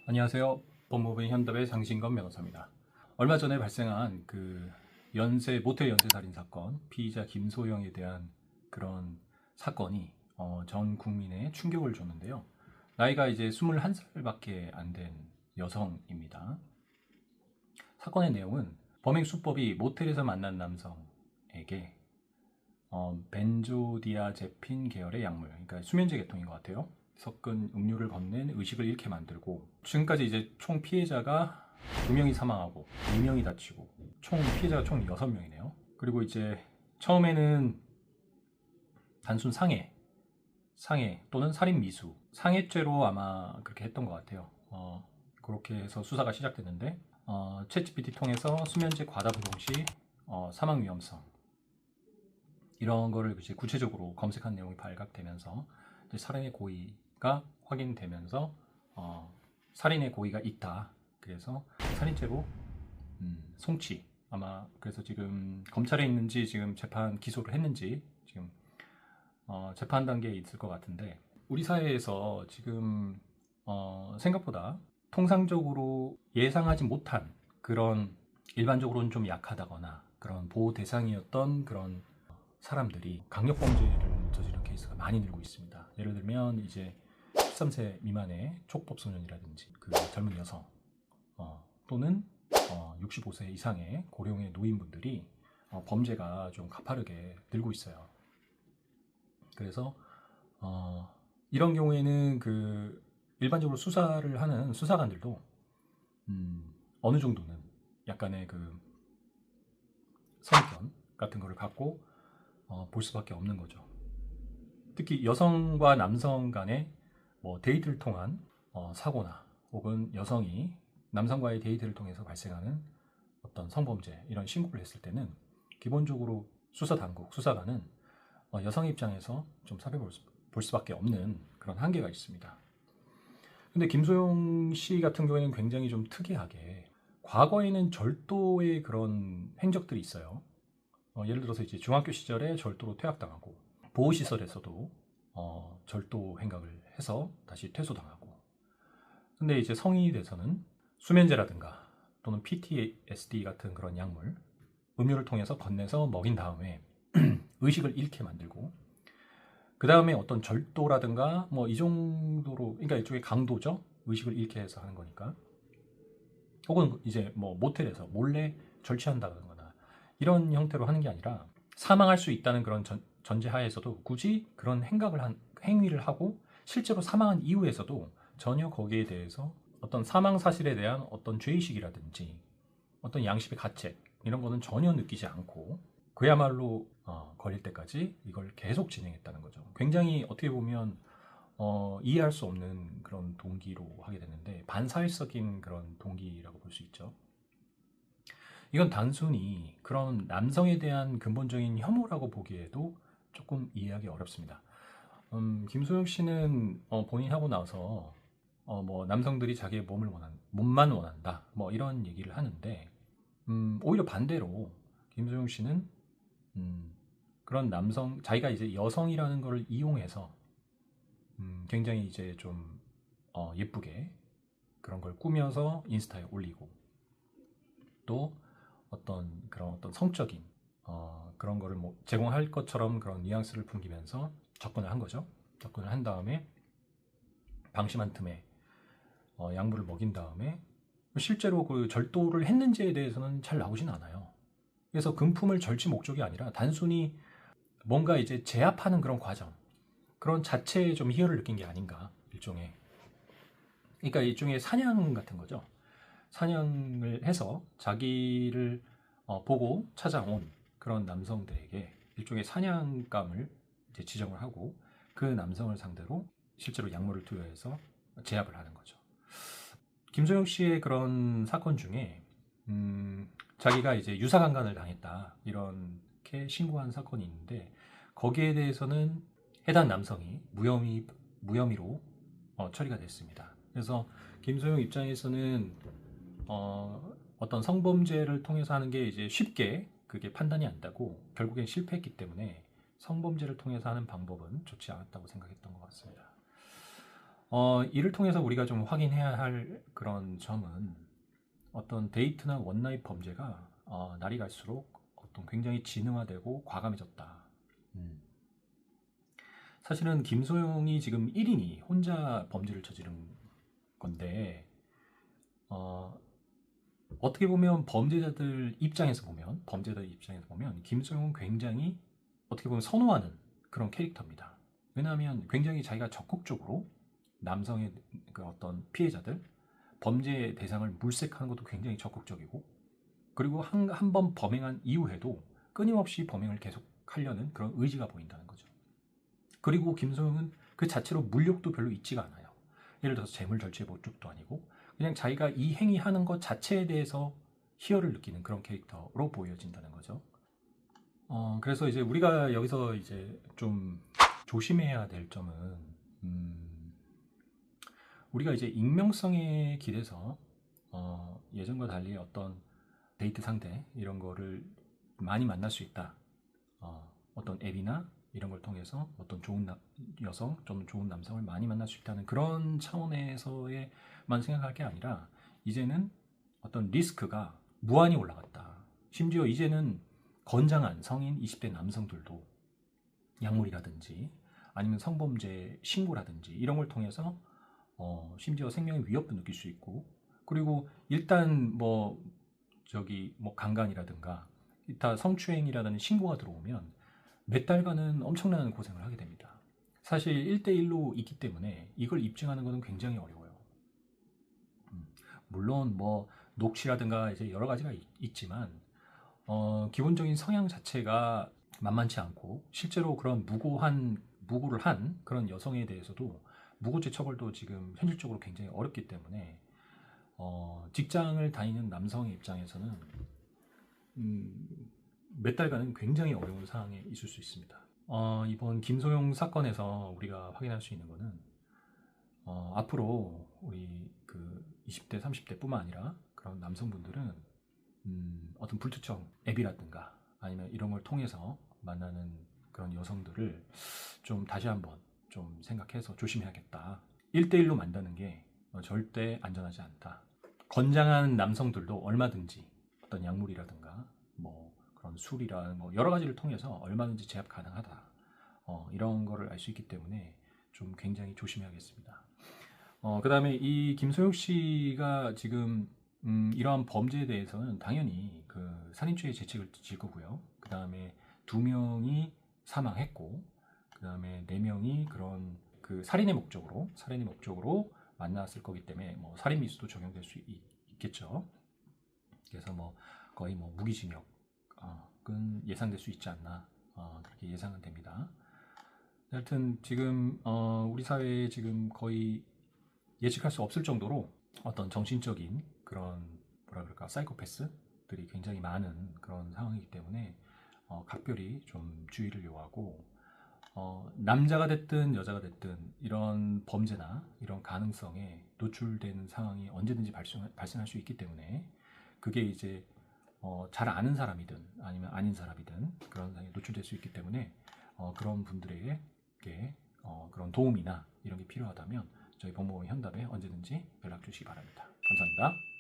안녕하세요. 법무부인 현답의 장신건 변호사입니다. 얼마 전에 발생한 모텔 연쇄 살인 사건, 피의자 김소영에 대한 그런 사건이 전 국민에 충격을 줬는데요. 나이가 이제 21살밖에 안 된 여성입니다. 사건의 내용은 범행 수법이 모텔에서 만난 남성에게 벤조디아제핀 계열의 약물, 그러니까 수면제 계통인 것 같아요. 섞은 음료를 건넨 의식을 잃게 만들고, 지금까지 이제 총 피해자가 2명이 사망하고 2명이 다치고 총 피해자가 총 6명이네요. 그리고 이제 처음에는 단순 상해 또는 살인 미수, 상해죄로 아마 그렇게 했던 것 같아요. 그렇게 해서 수사가 시작됐는데 챗GPT 통해서 수면제 과다 복용 시 사망 위험성, 이런 거를 이제 구체적으로 검색한 내용이 발각되면서 이제 살인의 고의가 확인되면서 살인의 고의가 있다. 그래서 살인죄로 송치, 아마 그래서 지금 검찰에 있는지 지금 재판 기소를 했는지 지금 재판 단계에 있을 것 같은데, 우리 사회에서 지금 생각보다 통상적으로 예상하지 못한 그런, 일반적으로는 좀 약하다거나 그런 보호 대상이었던 그런 사람들이 강력범죄를 저지른 케이스가 많이 늘고 있습니다. 예를 들면 이제 13세 미만의 촉법소년이라든지 그 젊은 여성 또는 65세 이상의 고령의 노인분들이 범죄가 좀 가파르게 늘고 있어요. 그래서 이런 경우에는 일반적으로 수사를 하는 수사관들도 어느 정도는 약간의 선입견 같은 거를 갖고 볼 수밖에 없는 거죠. 특히 여성과 남성 간의 데이트를 통한 사고나, 혹은 여성이 남성과의 데이트를 통해서 발생하는 어떤 성범죄, 이런 신고를 했을 때는 기본적으로 수사관은 여성 입장에서 좀 살펴볼 수밖에 없는 그런 한계가 있습니다. 근데 김소영 씨 같은 경우에는 굉장히 좀 특이하게 과거에는 절도의 그런 행적들이 있어요. 예를 들어서 이제 중학교 시절에 절도로 퇴학당하고, 보호시설에서도 절도 행각을 해서 다시 퇴소당하고, 근데 이제 성인이 돼서는 수면제라든가 또는 PTSD 같은 그런 약물, 음료를 통해서 건네서 먹인 다음에 의식을 잃게 만들고, 그 다음에 어떤 절도라든가 이 정도로, 그러니까 일종의 강도죠. 의식을 잃게 해서 하는 거니까. 혹은 이제 모텔에서 몰래 절취한다거나 이런 형태로 하는 게 아니라, 사망할 수 있다는 그런 전제하에서도 굳이 그런 행위를 하고 실제로 사망한 이후에서도 전혀 거기에 대해서 어떤 사망 사실에 대한 어떤 죄의식이라든지 어떤 양심의 가책, 이런 거는 전혀 느끼지 않고 그야말로 걸릴 때까지 이걸 계속 진행했다는 거죠. 굉장히 어떻게 보면 이해할 수 없는 그런 동기로 하게 됐는데, 반사회적인 그런 동기라고 볼 수 있죠. 이건 단순히 그런 남성에 대한 근본적인 혐오라고 보기에도 조금 이해하기 어렵습니다. 김소영 씨는 본인이 하고 나서 남성들이 자기의 몸만 원한다, 이런 얘기를 하는데, 오히려 반대로 김소영 씨는 그런 자기가 이제 여성이라는 걸 이용해서 굉장히 이제 좀 예쁘게 그런 걸 꾸며서 인스타에 올리고, 또 어떤 성적인 그런 거를 제공할 것처럼 그런 뉘앙스를 풍기면서 접근을 한 거죠. 접근을 한 다음에 방심한 틈에 약물을 먹인 다음에 실제로 그 절도를 했는지에 대해서는 잘 나오진 않아요. 그래서 금품을 절취 목적이 아니라 단순히 뭔가 이제 제압하는 그런 과정, 그런 자체에 좀 희열을 느낀 게 아닌가, 그러니까 일종의 사냥 같은 거죠. 사냥을 해서 자기를 보고 찾아온 그런 남성들에게 일종의 사냥감을 이제 지정을 하고, 그 남성을 상대로 실제로 약물을 투여해서 제압을 하는 거죠. 김소영 씨의 그런 사건 중에 자기가 이제 유사강간을 당했다, 이렇게 신고한 사건이 있는데, 거기에 대해서는 해당 남성이 무혐의로 처리가 됐습니다. 그래서 김소영 입장에서는 어떤 성범죄를 통해서 하는 게 이제 쉽게 그게 판단이 안 되고 결국엔 실패했기 때문에 성범죄를 통해서 하는 방법은 좋지 않았다고 생각했던 것 같습니다. 이를 통해서 우리가 좀 확인해야 할 그런 점은 어떤 데이트나 원나잇 범죄가 날이 갈수록 어떤 굉장히 진흥화되고 과감해졌다. 사실은 김소영이 지금 1인이 혼자 범죄를 저지른 건데 어떻게 보면 범죄자들 입장에서 보면 김소영은 굉장히 어떻게 보면 선호하는 그런 캐릭터입니다. 왜냐하면 굉장히 자기가 적극적으로 남성의 그 어떤 피해자들 범죄 대상을 물색하는 것도 굉장히 적극적이고, 그리고 한 번 범행한 이후에도 끊임없이 범행을 계속 하려는 그런 의지가 보인다는 거죠. 그리고 김소영은 그 자체로 물욕도 별로 있지가 않아요. 예를 들어서 재물 절취의 목적도 아니고 그냥 자기가 이 행위하는 것 자체에 대해서 희열을 느끼는 그런 캐릭터로 보여진다는 거죠. 그래서 이제 우리가 여기서 이제 좀 조심해야 될 점은 우리가 이제 익명성에 기대서 예전과 달리 어떤 데이트 상대 이런 거를 많이 만날 수 있다. 어떤 앱이나 이런 걸 통해서 어떤 좋은 여성, 좀 좋은 남성을 많이 만날 수 있다는 그런 차원에서만 생각할 게 아니라 이제는 어떤 리스크가 무한히 올라갔다. 심지어 이제는 건장한 성인 20대 남성들도 약물이라든지 아니면 성범죄 신고라든지 이런 걸 통해서 심지어 생명의 위협도 느낄 수 있고, 그리고 일단 뭐 강간이라든가 기타 성추행이라는 신고가 들어오면 몇 달간은 엄청난 고생을 하게 됩니다. 사실 1대1로 있기 때문에 이걸 입증하는 것은 굉장히 어려워요. 물론 뭐 녹취라든가 이제 여러 가지가 있지만 기본적인 성향 자체가 만만치 않고 실제로 그런 무고를 한 그런 여성에 대해서도 무고죄 처벌도 지금 현실적으로 굉장히 어렵기 때문에 직장을 다니는 남성의 입장에서는 몇 달간은 굉장히 어려운 상황에 있을 수 있습니다. 이번 김소영 사건에서 우리가 확인할 수 있는 것은 앞으로 우리 그 20대, 30대뿐만 아니라 그런 남성분들은 어떤 불특정 앱이라든가 아니면 이런 걸 통해서 만나는 그런 여성들을 좀 다시 한번 좀 생각해서 조심해야겠다. 1대1로 만나는 게 절대 안전하지 않다. 건장한 남성들도 얼마든지 어떤 약물이라든가 뭐 그런 술이라 뭐 여러 가지를 통해서 얼마든지 제압 가능하다. 이런 거를 알 수 있기 때문에 좀 굉장히 조심해야겠습니다. 그 다음에 이 김소영 씨가 지금 이러한 범죄에 대해서는 당연히 그 살인죄의 죄책을 질 거고요. 그 다음에 2명이 사망했고, 그 다음에 4명이 그런 그 살인의 목적으로 만났을 거기 때문에 뭐 살인 미수도 적용될 수 있겠죠. 그래서 뭐 거의 뭐 무기징역은 예상될 수 있지 않나 그렇게 예상은 됩니다. 하여튼 지금 우리 사회에 지금 거의 예측할 수 없을 정도로 어떤 정신적인 그런 사이코패스들이 굉장히 많은 그런 상황이기 때문에 각별히 좀 주의를 요하고 남자가 됐든 여자가 됐든 이런 범죄나 이런 가능성에 노출되는 상황이 언제든지 발생할 수 있기 때문에 그게 이제 잘 아는 사람이든 아니면 아닌 사람이든 그런 상황에 노출될 수 있기 때문에 그런 분들에게 그런 도움이나 이런 게 필요하다면 저희 법무법인 현답에 언제든지 연락 주시기 바랍니다. 감사합니다.